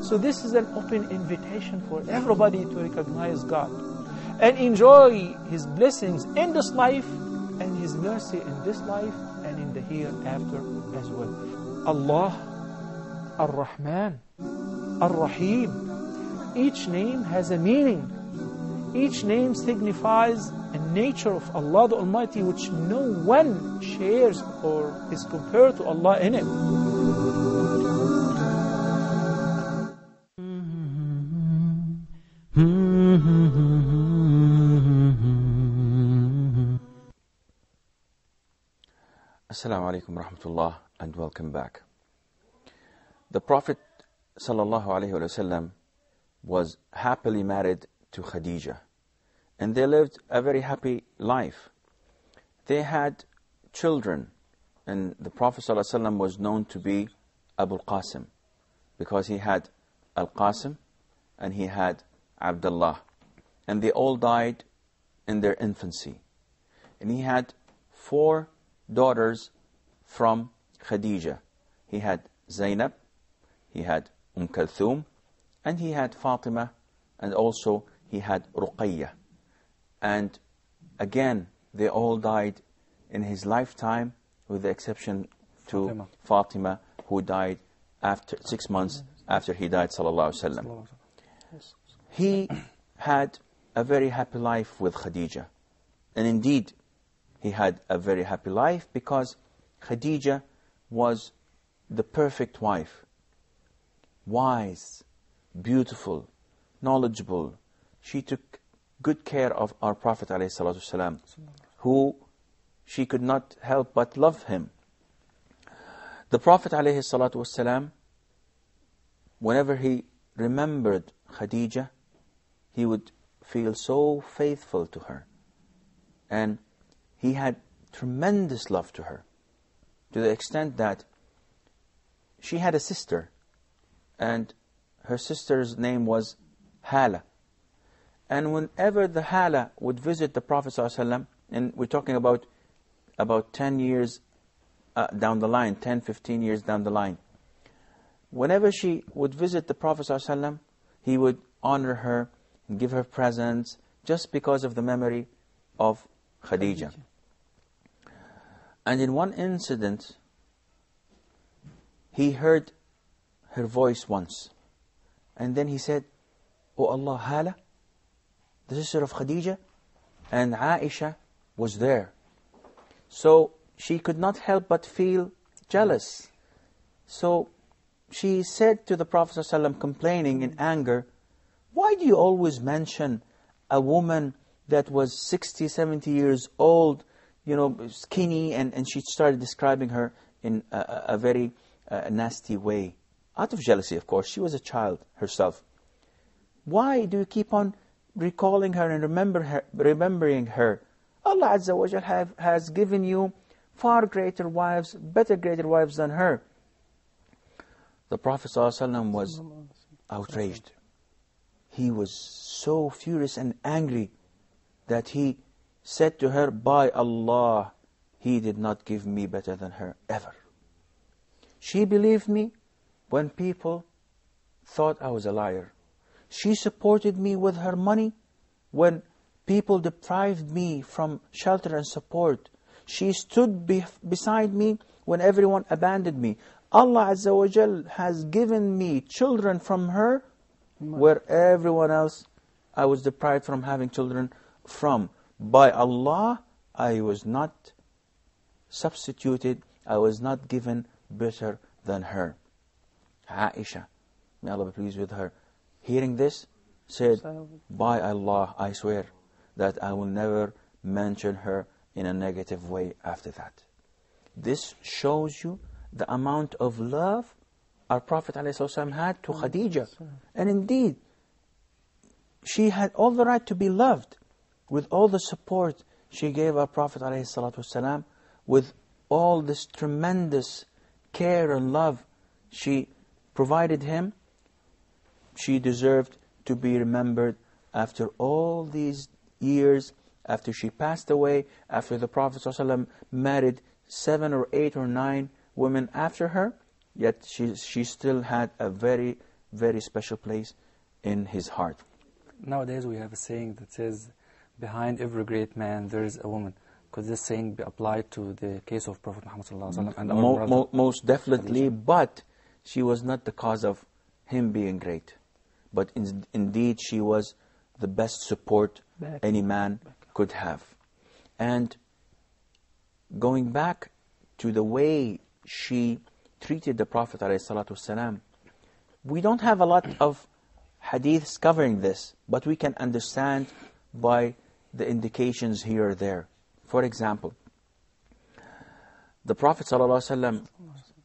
So this is an open invitation for everybody to recognize God and enjoy His blessings in this life and His mercy in this life and in the hereafter as well. Allah, Ar-Rahman, Ar-Rahim. Each name has a meaning. Each name signifies a nature of Allah the Almighty which no one shares or is compared to Allah in it. Assalamu alaikum rahmatullah and welcome back. The Prophet sallallahu alaihi wasallam was happily married to Khadija, and they lived a very happy life. They had children, and the Prophet sallallahu alaihi wasallam was known to be Abu Qasim because he had Al-Qasim and he had Abdullah, and they all died in their infancy. And he had 4 daughters from Khadija. He had Zainab, he had Kulthum, and he had Fatima, and also he had Ruqayya. And again, they all died in his lifetime, with the exception to Fatima, who died after 6 months after he died, sallallahu alaihi wasallam. He had a very happy life with Khadija. And indeed, he had a very happy life because Khadija was the perfect wife. Wise, beautiful, knowledgeable. She took good care of our Prophet ﷺ, who she could not help but love him. The Prophet ﷺ, whenever he remembered Khadija, he would feel so faithful to her. And he had tremendous love to her, to the extent that she had a sister, and her sister's name was Hala. And whenever the Hala would visit the Prophet ﷺ, and we're talking about 10 years down the line, 10, 15 years down the line, whenever she would visit the Prophet ﷺ, he would honor her and give her presents just because of the memory of Khadija. And in one incident, he heard her voice once. And then he said, "Oh Allah, Hala, the sister of Khadija?" And Aisha was there. So she could not help but feel jealous. So she said to the Prophet ﷺ, complaining in anger, "Why do you always mention a woman that was 60, 70 years old, skinny," and she started describing her in a very nasty way. Out of jealousy, of course. She was a child herself. Why do you keep on recalling her and remembering her? Allah Azza wa Jal has given you far greater wives, greater wives than her. The Prophet ﷺ was outraged. He was so furious and angry that he said to her, "By Allah, he did not give me better than her ever. She believed me when people thought I was a liar. She supported me with her money when people deprived me from shelter and support. She stood beside me when everyone abandoned me. Allah Azza wa Jal has given me children from her where everyone else I was deprived from having children from. By Allah, I was not substituted, I was not given better than her." Aisha, may Allah be pleased with her, hearing this, said, "By Allah, I swear that I will never mention her in a negative way after that." This shows you the amount of love our Prophet ﷺ had to Khadija. And indeed, she had all the right to be loved with all the support she gave our Prophet ﷺ, with all this tremendous care and love she provided him. She deserved to be remembered after all these years, after she passed away, after the Prophet ﷺ married 7 or 8 or 9 women after her, yet she still had a very very special place in his heart. Nowadays we have a saying that says, behind every great man there is a woman. Could this saying be applied to the case of Prophet Muhammad ﷺ and our brother? Most definitely, Khadija? but she was not the cause of him being great. But indeed she was the best support any man could have. And going back to the way she treated the Prophet ﷺ, we don't have a lot of hadiths covering this, but we can understand by the indications here or there. For example, the Prophet ﷺ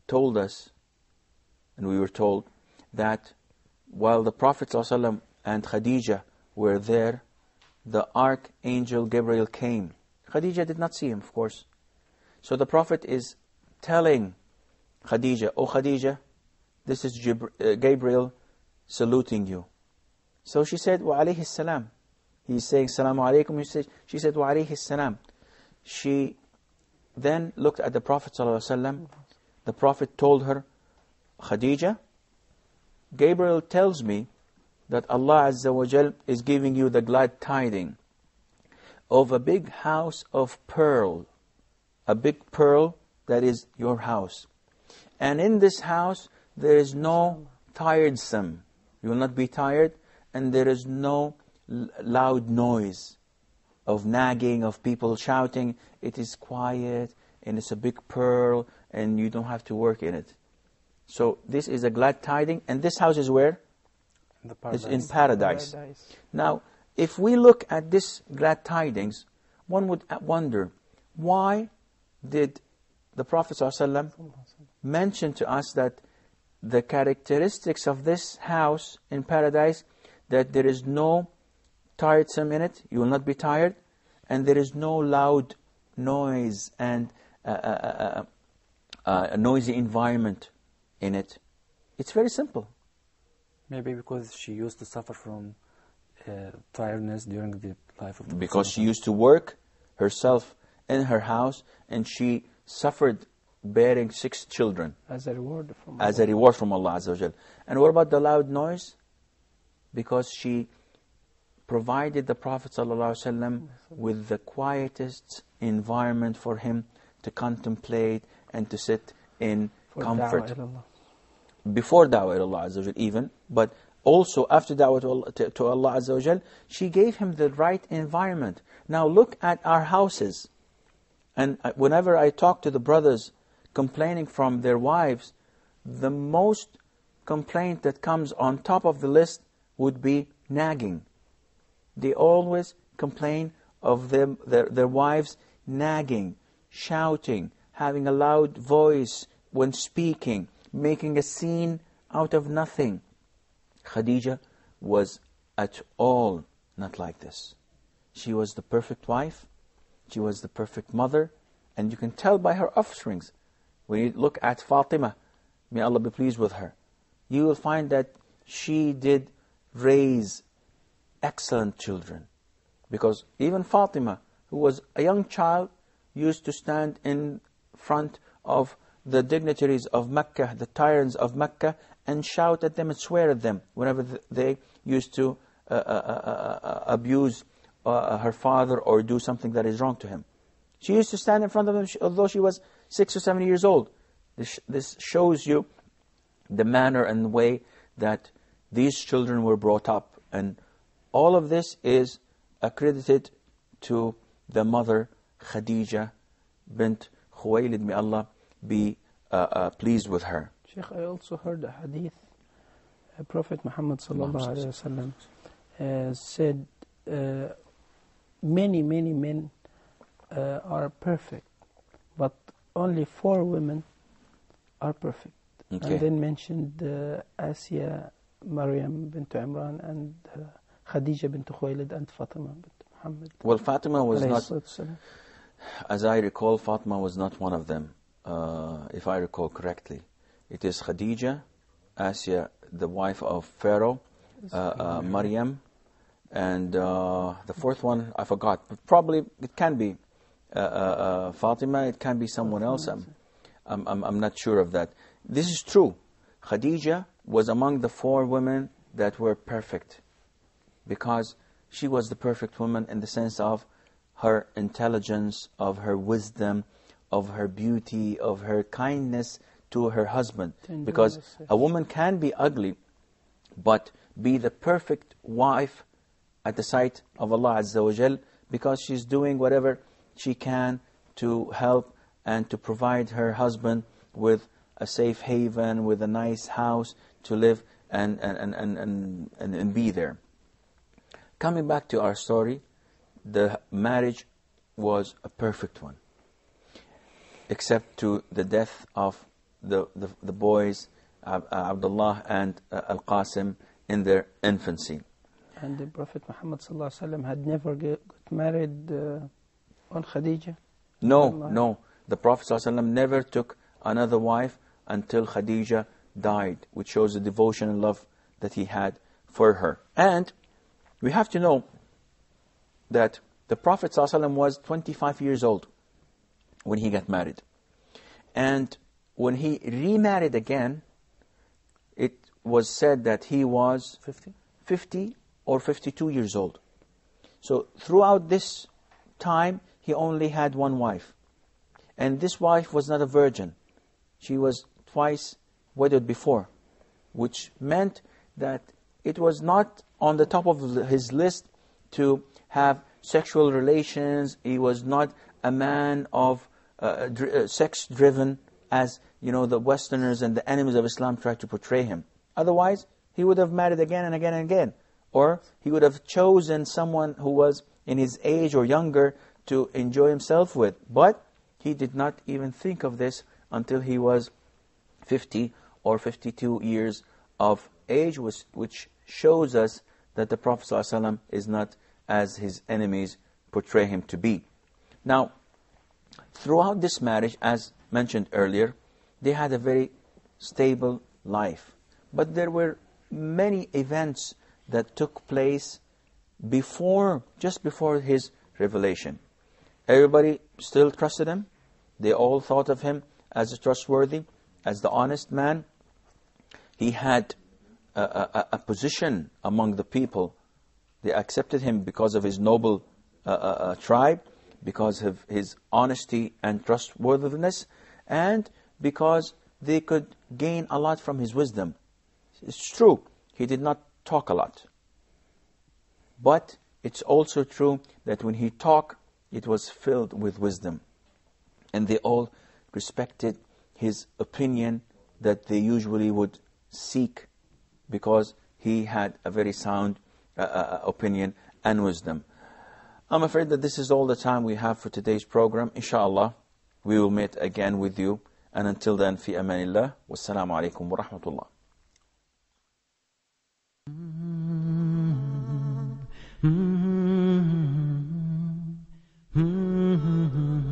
told us, and we were told, that while the Prophet ﷺ and Khadija were there, the Archangel Gabriel came. Khadija did not see him, of course. So the Prophet is telling Khadija, "Oh Khadija, this is Gabriel saluting you." So she said, "Wa alayhi salam." He's saying, "Salamu alaykum." She said, "Wa alayhi salam." She then looked at the Prophet ﷺ. The Prophet told her, "Khadija, Gabriel tells me that Allah Azza wa Jal is giving you the glad tiding of a big house of pearl, a big pearl that is your house. And in this house there is no tiresome. You will not be tired, and there is no loud noise of nagging, of people shouting. It is quiet, and it's a big pearl, and you don't have to work in it." So this is a glad tiding, and this house is where? It's in paradise. Now, if we look at this glad tidings, one would wonder, why did the Prophet ﷺ mention to us that the characteristics of this house in paradise, that there is no tiresome in it, you will not be tired, and there is no loud noise and a noisy environment in it? It's very simple. Maybe because she used to suffer from tiredness during the life of the Because she used to work herself in her house, and she suffered bearing 6 children As a reward from as a reward from Allah Azza wa Jal. And what about the loud noise? Because she provided the Prophet ﷺ with the quietest environment for him to contemplate and to sit in comfort. Da'wah ilallah. Before Da'wah Allah Azza wa Jal even, but also after Da'wah to Allah Azza wa Jal, she gave him the right environment. Now look at our houses. And whenever I talk to the brothers complaining from their wives, the most complaint that comes on top of the list would be nagging. They always complain of their wives nagging, shouting, having a loud voice when speaking, making a scene out of nothing. Khadija was at all not like this. She was the perfect wife. She was the perfect mother. And you can tell by her offsprings. When you look at Fatima, may Allah be pleased with her, you will find that she did raise excellent children. Because even Fatima, who was a young child, used to stand in front of the dignitaries of Mecca, the tyrants of Mecca, and shout at them and swear at them whenever they used to abuse her father or do something that is wrong to him. She used to stand in front of them although she was 6 or 7 years old. This shows you the manner and the way that these children were brought up. And all of this is accredited to the mother Khadija bint Khuwaylid. May Allah be pleased with her. Shaykh, I also heard a hadith. Prophet Muhammad sallallahu alaihi wasallam said, many men are perfect, but only 4 women are perfect. Okay. And then mentioned Asiya, Maryam bint Imran, and Khadija bint Khuwaylid, and Fatima bint Muhammad. Well, Fatima was not, Salam. as I recall, Fatima was not one of them, if I recall correctly. It is Khadija, Asiya, the wife of Pharaoh, Maryam, and the 4th one, I forgot. But probably it can be Fatima, it can be someone else. I'm not sure of that. This is true. Khadija was among the 4 women that were perfect, because she was the perfect woman in the sense of her intelligence, of her wisdom, of her beauty, of her kindness to her husband. Because a woman can be ugly, but be the perfect wife at the sight of Allah Azza wa Jal, because she's doing whatever she can to help and to provide her husband with a safe haven, with a nice house to live and be there. Coming back to our story, the marriage was a perfect one, except to the death of the boys, Abdullah and Al-Qasim, in their infancy. And the Prophet Muhammad ﷺ had never got married on Khadija? No. The Prophet ﷺ never took another wife until Khadija died, which shows the devotion and love that he had for her. And we have to know that the Prophet ﷺ was 25 years old when he got married. And when he remarried again, it was said that he was 50 or 52 years old. So throughout this time, he only had one wife. And this wife was not a virgin. She was twice wedded before, which meant that it was not on the top of his list to have sexual relations. He was not a man of sex-driven, as the Westerners and the enemies of Islam try to portray him. Otherwise, he would have married again and again and again. Or he would have chosen someone who was in his age or younger to enjoy himself with. But he did not even think of this until he was 50 or 52 years of age, which shows us that the Prophet ﷺ is not as his enemies portray him to be. Now, throughout this marriage, as mentioned earlier, they had a very stable life. But there were many events that took place just before his revelation. Everybody still trusted him. They all thought of him as trustworthy, as the honest man. He had a position among the people. They accepted him because of his noble tribe, because of his honesty and trustworthiness, and because they could gain a lot from his wisdom. It's true, he did not talk a lot. But it's also true that when he talked, it was filled with wisdom. And they all respected his opinion that they usually would seek, because he had a very sound opinion and wisdom. I'm afraid that this is all the time we have for today's program. Inshallah, we will meet again with you. And until then, fi amanillah. Wassalamu alaikum wa rahmatullah. Mm-hmm.